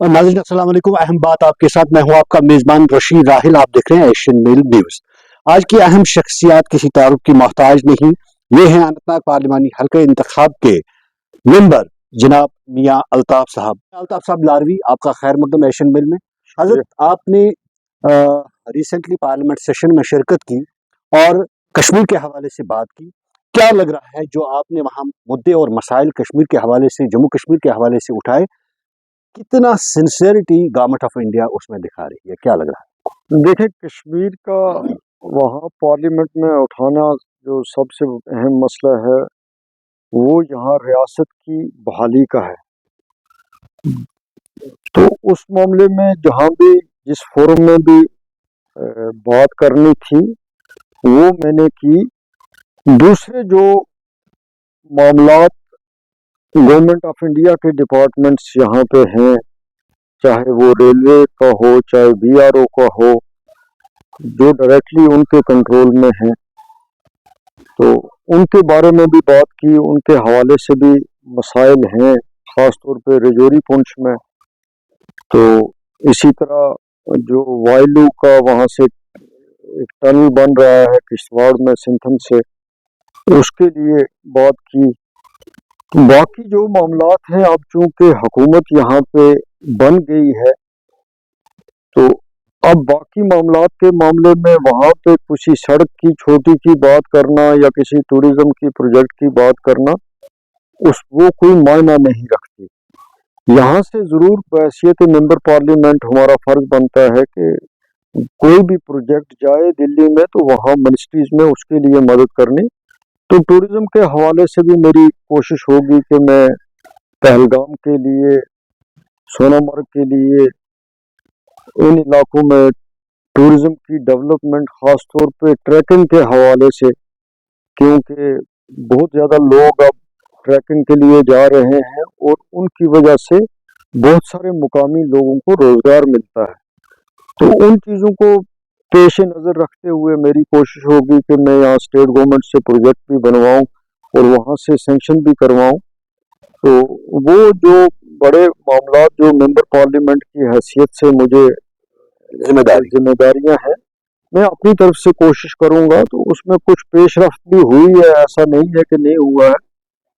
नाज़रीन अस्सलाम वालेकुम। अहम बात आपके साथ, मैं हूं आपका मेज़बान रशीद राहिल। आप देख रहे हैं एशियन मेल न्यूज़। आज की अहम शख्सियात किसी तारुफ की मोहताज नहीं। ये हैं अनंतनाग पार्लिमानी हल्का इंतखाब के मेंबर जनाब मियाँ अल्ताफ साहब। अल्ताफ साहब लारवी, आपका खैर मकदम एशियन मेल में। हजरत, आपने रिसेंटली पार्लियामेंट सेशन में शिरकत की और कश्मीर के हवाले से बात की। क्या लग रहा है जो आपने वहाँ मुद्दे और मसाइल कश्मीर के हवाले से, जम्मू कश्मीर के हवाले से उठाए, कितना सिंसियरिटी गवर्नमेंट ऑफ इंडिया उसमें दिखा रही है? क्या लग रहा है? देखिए, कश्मीर का वहाँ पार्लियामेंट में उठाना जो सबसे अहम मसला है वो यहाँ रियासत की बहाली का है। तो उस मामले में जहाँ भी जिस फोरम में भी बात करनी थी वो मैंने की। दूसरे जो मामलात गवर्नमेंट ऑफ इंडिया के डिपार्टमेंट्स यहाँ पे हैं, चाहे वो रेलवे का हो, चाहे बीआरओ का हो, जो डायरेक्टली उनके कंट्रोल में है, तो उनके बारे में भी बात की। उनके हवाले से भी मसाइल हैं, ख़ास तौर पे रजौरी पुंछ में। तो इसी तरह जो वायलू का वहाँ से एक टनल बन रहा है किश्तवाड़ में सिंथन से, उसके लिए बात की। बाकी जो मामलात हैं, अब चूंकि हुकूमत यहाँ पे बन गई है, तो अब बाकी मामलात के मामले में वहाँ पे किसी सड़क की छोटी की बात करना या किसी टूरिज्म की प्रोजेक्ट की बात करना, वो कोई मायना नहीं रखती। यहाँ से ज़रूर बहैसियत मेंबर पार्लियामेंट हमारा फ़र्ज बनता है कि कोई भी प्रोजेक्ट जाए दिल्ली में तो वहाँ मिनिस्ट्रीज में उसके लिए मदद करनी। तो टूरिज्म के हवाले से भी मेरी कोशिश होगी कि मैं पहलगाम के लिए, सोनामर्ग के लिए, इन इलाकों में टूरिज्म की डेवलपमेंट, ख़ास तौर पे ट्रैकिंग के हवाले से, क्योंकि बहुत ज़्यादा लोग अब ट्रैकिंग के लिए जा रहे हैं और उनकी वजह से बहुत सारे मुकामी लोगों को रोज़गार मिलता है। तो उन चीज़ों को पेश नज़र रखते हुए मेरी कोशिश होगी कि मैं यहाँ स्टेट गवर्नमेंट से प्रोजेक्ट भी बनवाऊँ और वहाँ से सेंक्शन भी करवाऊँ। तो वो जो बड़े मामला जो मेंबर पार्लियामेंट की हैसियत से मुझे जिम्मेदारियां हैं, मैं अपनी तरफ से कोशिश करूंगा। तो उसमें कुछ पेशरफ्त भी हुई है, ऐसा नहीं है कि नहीं हुआ है,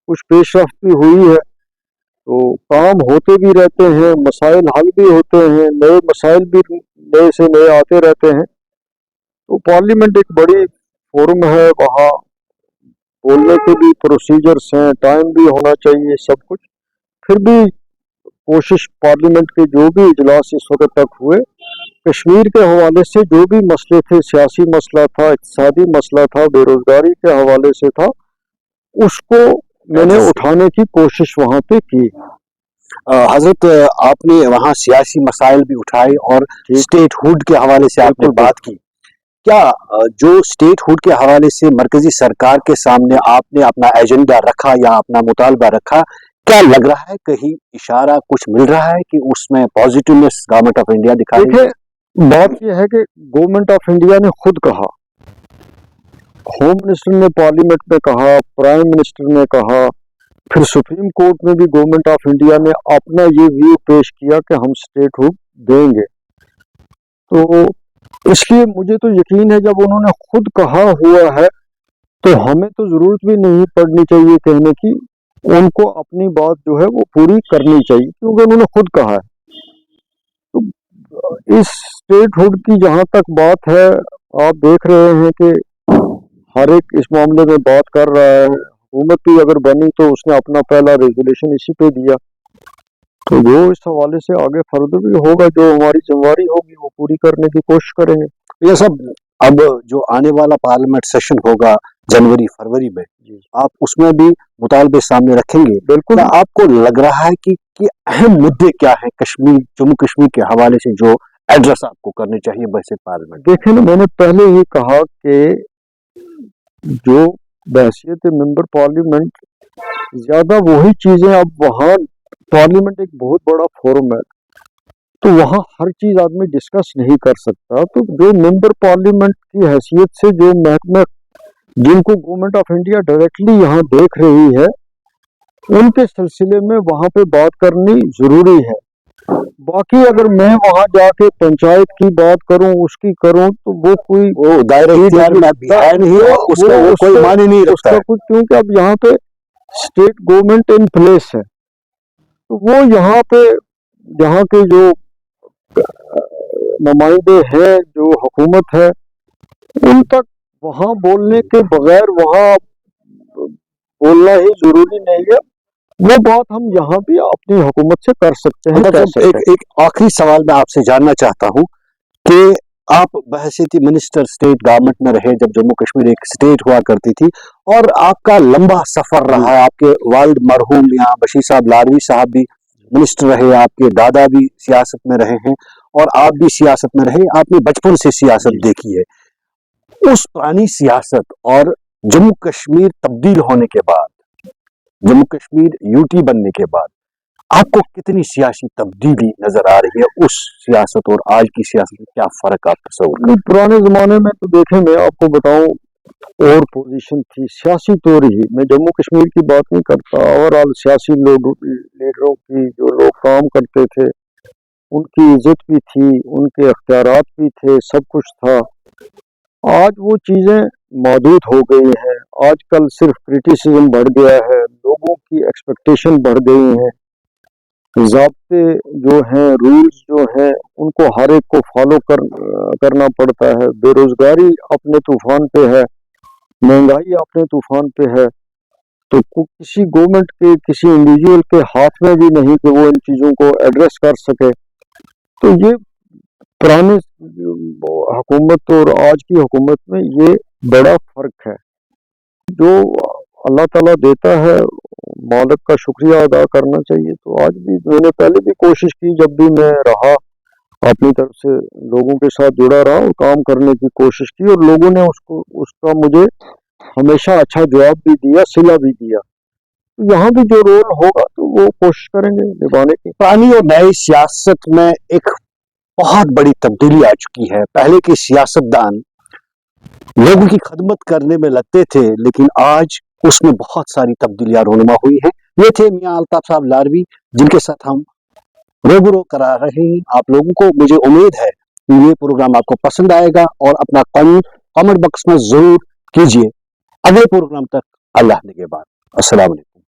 कुछ पेशरफ्त भी हुई है। तो काम होते भी रहते हैं, मसाइल हल भी होते हैं, नए मसाइल भी नए से नए आते रहते हैं। तो पार्लियामेंट एक बड़ी फोरम है, वहाँ बोलने के भी प्रोसीजर्स हैं, टाइम भी होना चाहिए, सब कुछ। फिर भी कोशिश पार्लियामेंट के जो भी इजलास इस वक्त तक हुए, कश्मीर के हवाले से जो भी मसले थे, सियासी मसला था, इक़्तिसादी मसला था, बेरोजगारी के हवाले से था, उसको मैंने उठाने की कोशिश वहाँ पे की। हजरत, आपने वहाँ सियासी मसाइल भी उठाए और स्टेट हुड के हवाले से आपने बात की। क्या जो स्टेट हुड के हवाले से मरकजी सरकार के सामने आपने अपना एजेंडा रखा या अपना मुतालबा रखा, क्या लग रहा है कहीं इशारा कुछ मिल रहा है कि उसमें पॉजिटिवनेस गवर्नमेंट ऑफ इंडिया दिखा रही है? बात यह है कि गवर्नमेंट ऑफ इंडिया ने खुद कहा, होम मिनिस्टर ने पार्लियामेंट में कहा, प्राइम मिनिस्टर ने कहा, फिर सुप्रीम कोर्ट में भी गवर्नमेंट ऑफ इंडिया ने अपना ये व्यू पेश किया कि हम स्टेट हुड देंगे। तो इसलिए मुझे तो यकीन है, जब उन्होंने खुद कहा हुआ है तो हमें तो जरूरत भी नहीं पड़नी चाहिए कहने की, उनको अपनी बात जो है वो पूरी करनी चाहिए, क्योंकि उन्होंने खुद कहा है। तो इस स्टेट हुड की जहाँ तक बात है, आप देख रहे हैं कि हर एक इस मामले में बात कर रहा है। हुकूमत भी अगर बनी तो उसने अपना पहला रेजोल्यूशन इसी पे दिया। तो जो इस हवाले से आगे फर्दर भी होगा, जो हमारी जिम्मेदारी होगी वो पूरी करने की कोशिश करेंगे। ये सब अब जो आने वाला पार्लियामेंट सेशन होगा जनवरी फरवरी में, आप उसमें भी मुतालबे सामने रखेंगे? बिल्कुल। आपको लग रहा है कि अहम मुद्दे क्या है कश्मीर, जम्मू कश्मीर के हवाले से जो एड्रेस आपको करने चाहिए बहसीत पार्लियामेंट? देखें ना, मैंने पहले ही कहा कि जो बहसीत मेंबर पार्लियामेंट, ज्यादा वही चीजें, अब वहाँ पार्लियामेंट एक बहुत बड़ा फोरम है, तो वहाँ हर चीज आदमी डिस्कस नहीं कर सकता। तो जो मेंबर पार्लियामेंट की हैसियत से जो महकमे जिनको गवर्नमेंट ऑफ इंडिया डायरेक्टली यहाँ देख रही है, उनके सिलसिले में वहाँ पे बात करनी जरूरी है। बाकी अगर मैं वहां जाके पंचायत की बात करूं, उसकी करूं, तो वो कोई वो दायरा इख्तियार में अभी है नहीं, और उसका वो कोई मानी नहीं रखता उसका है। कुछ, क्योंकि अब यहाँ पे स्टेट गवर्नमेंट इन प्लेस है, तो वो यहाँ पे यहाँ के जो नुमाइंदे हैं, जो हुकूमत है, उन तक वहाँ बोलने के बगैर वहाँ बोलना ही जरूरी नहीं है। वो बात हम यहाँ भी अपनी हुकूमत से कर सकते हैं, कह सकते हैं। एक आखिरी सवाल मैं आपसे जानना चाहता हूँ कि आप बहसीती मिनिस्टर स्टेट गवर्नमेंट में रहे जब जम्मू कश्मीर एक स्टेट हुआ करती थी, और आपका लंबा सफर रहा है। आपके वालिद मरहूम यहाँ बशीर साहब लारवी साहब भी मिनिस्टर रहे, आपके दादा भी सियासत में रहे हैं, और आप भी सियासत में रहे। आपने बचपन से सियासत देखी है। उस पुरानी सियासत और जम्मू कश्मीर तब्दील होने के बाद, जम्मू कश्मीर यूटी बनने के बाद, आपको कितनी सियासी तब्दीली नजर आ रही है? उस सियासत और आज की सियासत में क्या फर्क आप तस्वर? नहीं, पुराने जमाने में तो देखें, मैं आपको बताऊं, और पोजीशन थी सियासी तौर ही, मैं जम्मू कश्मीर की बात नहीं करता, ओवरऑल सियासी लीडरों की, जो लोग काम करते थे, उनकी इज्जत भी थी, उनके अख्तियारात भी थे, सब कुछ था। आज वो चीजें मौजूद हो गई हैं। आजकल सिर्फ क्रिटिसिज्म बढ़ गया है, लोगों की एक्सपेक्टेशन बढ़ गई हैं, ज़ाब्ते जो हैं, रूल्स जो हैं, उनको हर एक को फॉलो करना पड़ता है। बेरोजगारी अपने तूफान पे है, महंगाई अपने तूफान पे है, तो किसी गवर्नमेंट के, किसी इंडिविजुअल के हाथ में भी नहीं कि वो इन चीज़ों को एड्रेस कर सके। तो ये पुराने हुकूमत और आज की हुकूमत में ये बड़ा फर्क है। जो अल्लाह ताला देता है, मालिक का शुक्रिया अदा करना चाहिए। तो आज भी मैंने पहले भी कोशिश की, जब भी मैं रहा अपनी तरफ से लोगों के साथ जुड़ा रहा और काम करने की कोशिश की, और लोगों ने उसका मुझे हमेशा अच्छा जवाब भी दिया, सिला भी दिया। तो यहाँ भी जो रोल होगा तो वो कोशिश करेंगे निभाने की। पुरानी और नई सियासत में एक बहुत बड़ी तब्दीली आ चुकी है। पहले के सियासतदान लोगों की खदमत करने में लगते थे, लेकिन आज उसमें बहुत सारी तब्दीलियां रूनुमा हुई हैं। ये थे मियां अल्ताफ साहब लारवी, जिनके साथ हम रूबरू करा रहे हैं आप लोगों को। मुझे उम्मीद है कि ये प्रोग्राम आपको पसंद आएगा, और अपना कमेंट बॉक्स में जरूर कीजिए। अगले प्रोग्राम तक अल्लाह निगहबान। अस्सलाम वालेकुम।